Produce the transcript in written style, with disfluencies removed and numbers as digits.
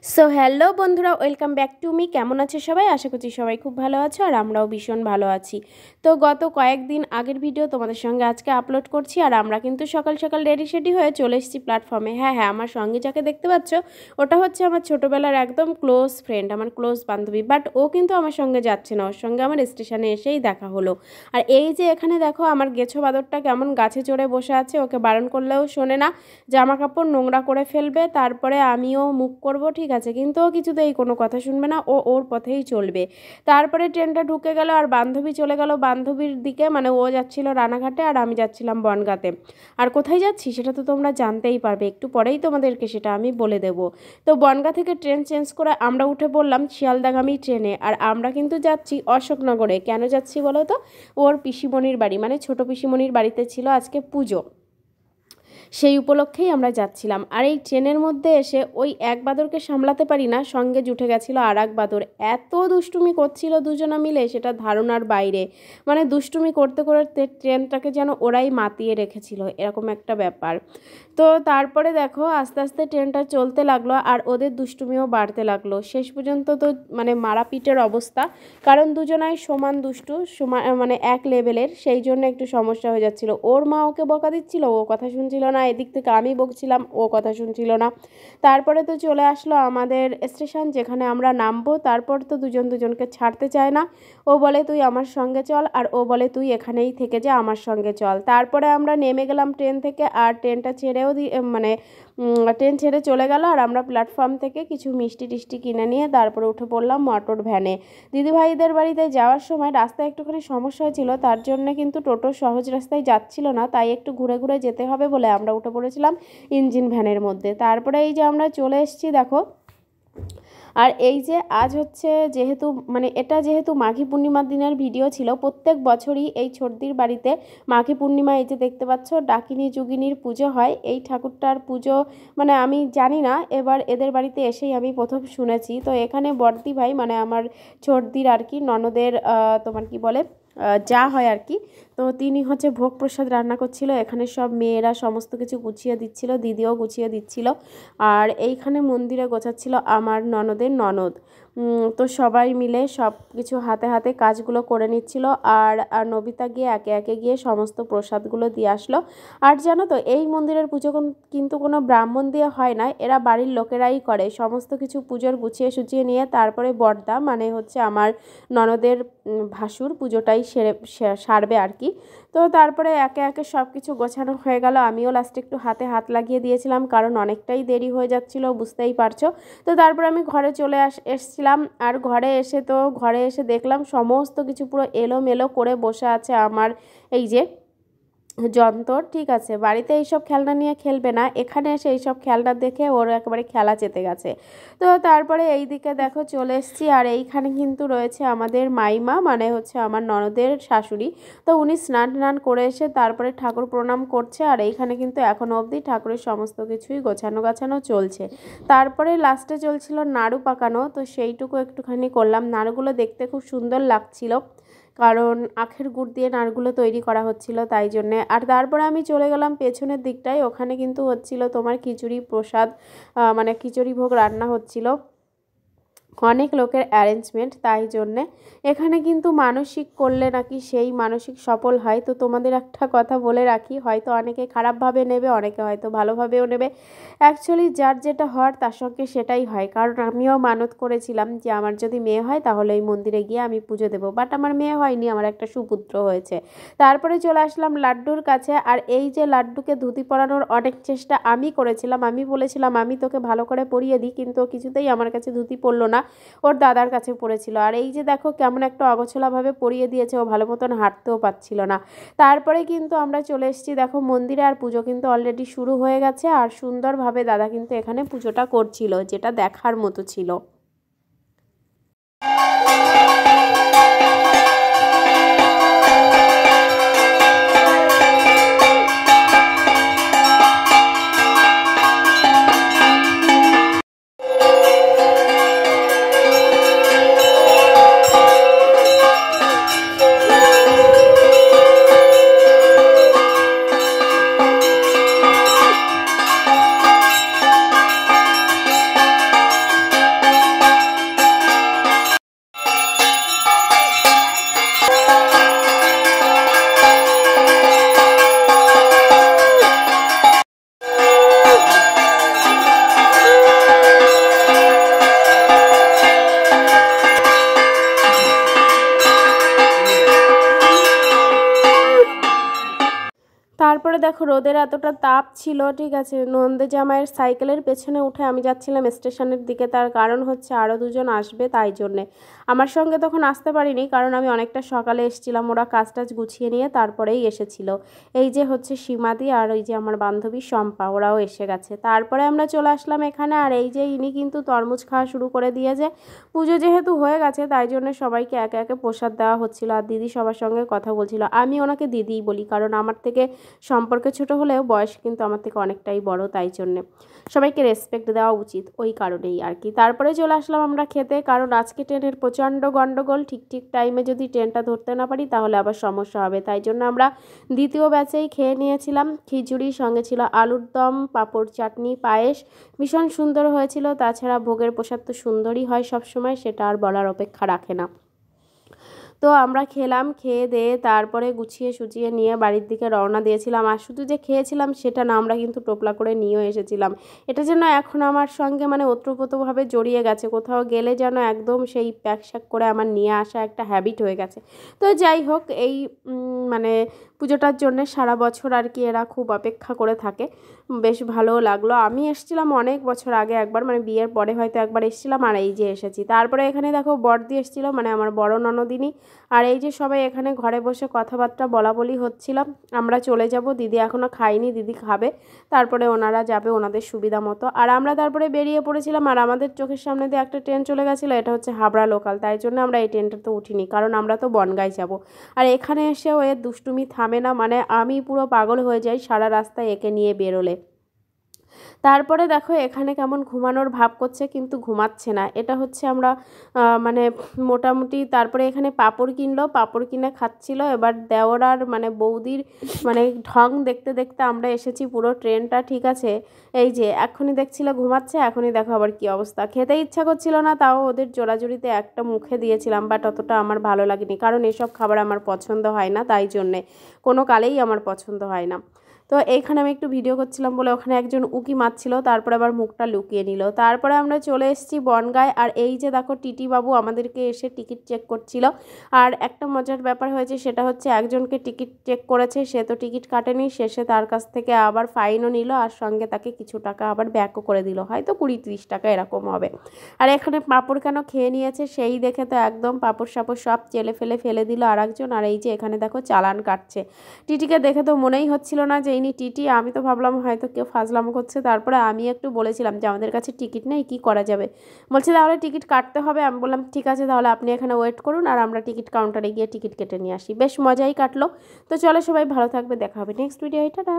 So hello বন্ধুরা, welcome back to me. কেমন আছে সবাই? আশা করছি সবাই খুব ভালো আছো আর আমরাও ভীষণ ভালো আছি। তো গত কয়েকদিন আগের ভিডিও তোমাদের সঙ্গে আজকে আপলোড করছি আর আমরা কিন্তু সকাল সকাল রেডি সেডি হয়ে চলে এসেছি প্ল্যাটফর্মে। হ্যাঁ, আমার সঙ্গে যাকে দেখতে পাচ্ছ ওটা হচ্ছে আমার ছোটোবেলার একদম ক্লোজ ফ্রেন্ড, আমার ক্লোজ বান্ধবী। বাট ও কিন্তু আমার সঙ্গে যাচ্ছে না, ওর সঙ্গে আমার স্টেশনে এসেই দেখা হলো। আর এই যে এখানে দেখো আমার গেছো বাদরটা কেমন গাছে চড়ে বসে আছে, ওকে বারণ করলেও শোনে না, জামা কাপড় নোংরা করে ফেলবে, তারপরে আমিও মুখ করব, ঠিক আছে, কিন্তু ও কিছুতেই কোনো কথা শুনবে না, ও ওর পথেই চলবে। তারপরে ট্রেনটা ঢুকে গেল আর বান্ধবী চলে গেল বান্ধবীর দিকে, মানে ও যাচ্ছিল রানাঘাটে আর আমি যাচ্ছিলাম বনগাঁতে। আর কোথায় যাচ্ছি সেটা তো তোমরা জানতেই পারবে, একটু পরেই তোমাদেরকে সেটা আমি বলে দেব। তো বনগাঁ থেকে ট্রেন চেঞ্জ করে আমরা উঠে পড়লাম শিয়ালদাগামী ট্রেনে। আর আমরা কিন্তু যাচ্ছি অশোকনগরে। কেন যাচ্ছি বলো তো? ওর পিসিমণির বাড়ি, মানে ছোট পিসিমণির বাড়িতে ছিল আজকে পুজো, সেই উপলক্ষেই আমরা যাচ্ছিলাম। আর এই ট্রেনের মধ্যে এসে ওই এক বাদরকে সামলাতে পারি না, সঙ্গে জুটে গেছিলো আর এক বাদর। এত দুষ্টুমি করছিল দুজনা মিলে, সেটা ধারণার বাইরে। মানে দুষ্টুমি করতে করতে ট্রেনটাকে যেন ওরাই মাতিয়ে রেখেছিল, এরকম একটা ব্যাপার। তো তারপরে দেখো আস্তে আস্তে ট্রেনটা চলতে লাগলো আর ওদের দুষ্টুমিও বাড়তে লাগলো। শেষ পর্যন্ত তো মানে মারাপিটের অবস্থা, কারণ দুজনাই সমান দুষ্টু, সমান মানে এক লেভেলের, সেই জন্য একটু সমস্যা হয়ে যাচ্ছিল। ওর মা ওকে বকা দিচ্ছিল, ও কথা শুনছিল না, এদিক থেকে আমি বকছিলাম, ও কথা শুনছিল না। তারপরে তো চলে আসলো আমাদের স্টেশন, যেখানে আমরা নামবো। তারপর তো দুজন দুজনকে ছাড়তে চায় না, ও বলে তুই আমার সঙ্গে চল আর ও বলে তুই এখানেই থেকে যা, আমার সঙ্গে চল। তারপরে আমরা নেমে গেলাম ট্রেন থেকে আর ট্রেনটা ছেড়েও মানে ট্রেন ছেড়ে চলে গেল। আর আমরা প্ল্যাটফর্ম থেকে কিছু মিষ্টি টিষ্টি কিনে নিয়ে তারপরে উঠে পড়লাম মোটর ভ্যানে। দিদিভাইদের বাড়িতে যাওয়ার সময় রাস্তায় একটুখানি সমস্যা হয়েছিল, তার জন্য কিন্তু টোটো সহজ রাস্তায় যাচ্ছিল না, তাই একটু ঘুরে ঘুরে যেতে হবে বলে আমরা উঠে পড়েছিলাম ইঞ্জিন ভ্যানের মধ্যে। তারপরে এই যে আমরা চলে এসেছি দেখো। আর এই যে আজ হচ্ছে যেহেতু মানে এটা যেহেতু মাঘী পূর্ণিমার দিনের ভিডিও ছিল, প্রত্যেক বছরই এই ছোটদির বাড়িতে মাঘী পূর্ণিমা এই যে দেখতে পাচ্ছ ডাকিনী যোগিনীর পুজো হয়। এই ঠাকুরটার পুজো মানে আমি জানি না, এবার এদের বাড়িতে এসেই আমি প্রথম শুনেছি। তো এখানে বড়দি ভাই মানে আমার ছোটদির আর কি ননদের তোমার কি বলে যা হয় আর কি, তো তিনি হচ্ছে ভোগ প্রসাদ রান্না করছিল। এখানে সব মেয়েরা সমস্ত কিছু গুছিয়ে দিচ্ছিল, দিদিও গুছিয়ে দিচ্ছিল। আর এইখানে মন্দিরে গোছাচ্ছিল আমার ননদের ননদ। তো সবাই মিলে সব কিছু হাতে হাতে কাজগুলো করে নিচ্ছিল। আর নবিতা গিয়ে একে একে গিয়ে সমস্ত প্রসাদগুলো দিয়ে আসলো। আর জানো তো এই মন্দিরের পুজো কিন্তু কোনো ব্রাহ্মণ দিয়ে হয় না, এরা বাড়ির লোকেরাই করে সমস্ত কিছু পুজোর গুছিয়ে সুচিয়ে নিয়ে। তারপরে বড়দা মানে হচ্ছে আমার ননদের ভাসুর পুজোটাই সারবে আর কি। তো তারপরে একে একে সব কিছু গোছানো হয়ে গেল। আমিও লাস্টে একটু হাতে হাত লাগিয়ে দিয়েছিলাম, কারণ অনেকটাই দেরি হয়ে যাচ্ছিলো, বুঝতেই পারছো। তো তারপরে আমি ঘরে চলে এসছিলাম। আর ঘরে এসে দেখলাম সমস্ত কিছু পুরো এলোমেলো করে বসে আছে আমার এই যে যন্তর, ঠিক আছে। বাড়িতে এইসব খেলনা নিয়ে খেলবে না, এখানে এসে এইসব খেলনা দেখে ওর একেবারে খেলা চেতে গেছে। তো তারপরে এই দিকে দেখো চলে এসেছি। আর এইখানে কিন্তু রয়েছে আমাদের মাইমা, মানে হচ্ছে আমার ননদের শাশুড়ি। তো উনি স্নান করে এসে তারপরে ঠাকুর প্রণাম করছে। আর এইখানে কিন্তু এখনও অবধি ঠাকুরের সমস্ত কিছুই গোছানো চলছে। তারপরে লাস্টে চলছিল নাড়ু পাকানো, তো সেইটুকু একটুখানি করলাম। নাড়ুগুলো দেখতে খুব সুন্দর লাগছিল, কারণ আখের গুড় দিয়ে নাড়ুগুলো তৈরি করা হচ্ছিল, তাই জন্যে। আর তারপরে আমি চলে গেলাম পেছনের দিকটায়, ওখানে কিন্তু হচ্ছিল তোমার খিচুড়ি প্রসাদ, মানে খিচুড়ি ভোগ রান্না হচ্ছিল, অনেক লোকের অ্যারেঞ্জমেন্ট, তাই জন্যে। এখানে কিন্তু মানসিক করলে নাকি সেই মানসিক সফল হয়। তো তোমাদের একটা কথা বলে রাখি, হয়তো অনেকে খারাপভাবে নেবে, অনেকে হয়তো ভালোভাবেও নেবে। অ্যাকচুয়ালি যার যেটা হওয়ার তার সঙ্গে সেটাই হয়। কারণ আমিও মানত করেছিলাম যে আমার যদি মেয়ে হয় তাহলে এই মন্দিরে গিয়ে আমি পুজো দেবো, বাট আমার মেয়ে হয়নি, আমার একটা সুপুত্র হয়েছে। তারপরে চলে আসলাম লাড্ডুর কাছে। আর এই যে লাড্ডুকে ধুতি পরানোর অনেক চেষ্টা আমি করেছিলাম, আমি বলেছিলাম আমি তোকে ভালো করে পরিয়ে দিই, কিন্তু কিছুতেই আমার কাছে ধুতি পরলো না, ওর দাদার কাছে পড়েছিল। আর এই যে দেখো কেমন একটা অগোছলাভাবে পরিয়ে দিয়েছে, ও ভালো মতন হাঁটতেও পারছিল না। তারপরে কিন্তু আমরা চলে এসেছি দেখো মন্দিরে। আর পুজো কিন্তু অলরেডি শুরু হয়ে গেছে আর সুন্দরভাবে দাদা কিন্তু এখানে পুজোটা করছিল, যেটা দেখার মতো ছিল। তারপরে দেখো রোদের এতটা তাপ ছিল, ঠিক আছে, নন্দে জামাইয়ের সাইকেলের পেছনে উঠে আমি যাচ্ছিলাম স্টেশনের দিকে। তার কারণ হচ্ছে আরও দুজন আসবে, তাই জন্যে। আমার সঙ্গে তখন আসতে পারিনি, কারণ আমি অনেকটা সকালে এসেছিলাম, ওরা কাজ টাজ গুছিয়ে নিয়ে তারপরেই এসেছিল। এই যে হচ্ছে সীমাদি আর ওই যে আমার বান্ধবী শম্পা, ওরাও এসে গেছে। তারপরে আমরা চলে আসলাম এখানে। আর এই যে ইনি কিন্তু তরমুজ খাওয়া শুরু করে দিয়েছে। পুজো যেহেতু হয়ে গেছে তাই জন্য সবাইকে একে একে প্রসাদ দেওয়া হচ্ছিল। আর দিদি সবার সঙ্গে কথা বলছিল। আমি ওনাকে দিদিই বলি, কারণ আমার থেকে সম্পর্কে ছোট হলেও বয়স কিন্তু আমার থেকে অনেকটাই বড়, তাই জন্যে সবাইকে রেসপেক্ট দেওয়া উচিত, ওই কারণেই আর কি। তারপরে চলে আসলাম আমরা খেতে, কারণ আজকে ট্রেনের প্রচণ্ড গণ্ডগোল। ঠিক ঠিক টাইমে যদি ট্রেনটা ধরতে না পারি তাহলে আবার সমস্যা হবে, তাই জন্য আমরা দ্বিতীয় ব্যাচেই খেয়ে নিয়েছিলাম। খিচুড়ি সঙ্গে ছিল আলুর দম, পাঁপড়, চাটনি, পায়েস, ভীষণ সুন্দর হয়েছিল। তাছাড়া ভোগের প্রসাদ তো সুন্দরই হয় সবসময়, সেটা আর বলার অপেক্ষা রাখে না। তো আমরা খেলাম, খেয়ে দিয়ে তারপরে গুছিয়ে সুচিয়ে নিয়ে বাড়ির দিকে রওনা দিয়েছিলাম। আর শুধু যে খেয়েছিলাম সেটা না, আমরা কিন্তু টোপলা করে নিয়েও এসেছিলাম। এটা যেন এখন আমার সঙ্গে মানে ওতপ্রোতভাবে জড়িয়ে গেছে। কোথাও গেলে যেন একদম সেই প্যাক শ্যাক করে আমার নিয়ে আসা একটা হ্যাবিট হয়ে গেছে। তো যাই হোক, এই মানে পুজোটার জন্যে সারা বছর আর কি এরা খুব অপেক্ষা করে থাকে। বেশ ভালোও লাগলো। আমি এসেছিলাম অনেক বছর আগে একবার, মানে বিয়ের পরে হয়তো একবার এসেছিলাম, আর এই যে এসেছি। তারপরে এখানে দেখো বড়দি এসেছিলো, মানে আমার বড় ননদিনী। আর এই যে সবাই এখানে ঘরে বসে কথাবার্তা বলা বলি হচ্ছিল। আমরা চলে যাব, দিদি এখনও খাইনি, দিদি খাবে, তারপরে ওনারা যাবে ওনাদের সুবিধা মতো। আর আমরা তারপরে বেরিয়ে পড়েছিলাম। আর আমাদের চোখের সামনে দিয়ে একটা ট্রেন চলে গেছিলো, এটা হচ্ছে হাবড়া লোকাল, তাই জন্য আমরা এই ট্রেনটাতে উঠিনি, কারণ আমরা তো বনগাঁয় যাব। আর এখানে এসেও এর দুষ্টুমি থামে না, মানে আমি পুরো পাগল হয়ে যাই সারা রাস্তায় একে নিয়ে বেরোলে। তারপরে দেখো এখানে কেমন ঘুমানোর ভাব করছে, কিন্তু ঘুমাচ্ছে না। এটা হচ্ছে আমরা মানে মোটামুটি তারপরে এখানে পাঁপড় কিনলো, পাঁপড় কিনে খাচ্ছিল। এবার দেওর আর মানে বৌদির মানে ঢং দেখতে দেখতে আমরা এসেছি পুরো ট্রেনটা, ঠিক আছে। এই যে এখনই দেখছিল ঘুমাচ্ছে, এখনই দেখো আবার কি অবস্থা। খেতে ইচ্ছা করছিল না, তাও ওদের জোরাজুরিতে একটা মুখে দিয়েছিলাম, বাট অতটা আমার ভালো লাগেনি, কারণ এসব খাবার আমার পছন্দ হয় না, তাই জন্যে কোনো কালেই আমার পছন্দ হয় না। তো এইখানে আমি একটু ভিডিও করছিলাম বলে ওখানে একজন উকি মারছিল, তারপরে আবার মুখটা লুকিয়ে নিল। তারপরে আমরা চলে এসেছি বনগাঁয়। আর এই যে দেখো টিটি বাবু আমাদেরকে এসে টিকিট চেক করছিল। আর একটা মজার ব্যাপার হয়েছে, সেটা হচ্ছে একজনকে টিকিট চেক করেছে, সে তো টিকিট কাটেনি, শেষে তার কাছ থেকে আবার ফাইনও নিল, আর সঙ্গে তাকে কিছু টাকা আবার ব্যাকও করে দিল, হয়তো 20-30 টাকা এরকম হবে। আর এখানে পাঁপড় কেন খেয়ে নিয়েছে সেই দেখে তো একদম পাঁপড় সাপড় সব চেলে ফেলে দিল আর একজন। আর এই যে এখানে দেখো চালান কাটছে। টিটিকে দেখে তো মনেই হচ্ছিল না যে ইনি টিটি, আমি তো ভাবলাম হয়তো কেউ ফাজলামো করছে। তারপরে আমি একটু বলেছিলাম যে আমাদের কাছে টিকিট নেই, কি করা যাবে। বলছে তাহলে টিকিট কাটতে হবে। আমি বললাম ঠিক আছে, তাহলে আপনি এখানে ওয়েট করুন, আর আমরা টিকিট কাউন্টারে গিয়ে টিকিট কেটে নিয়ে আসি। বেশ মজাই কাটলো। তো চলো সবাই ভালো থাকবে, দেখা হবে নেক্সট ভিডিও। টাটা।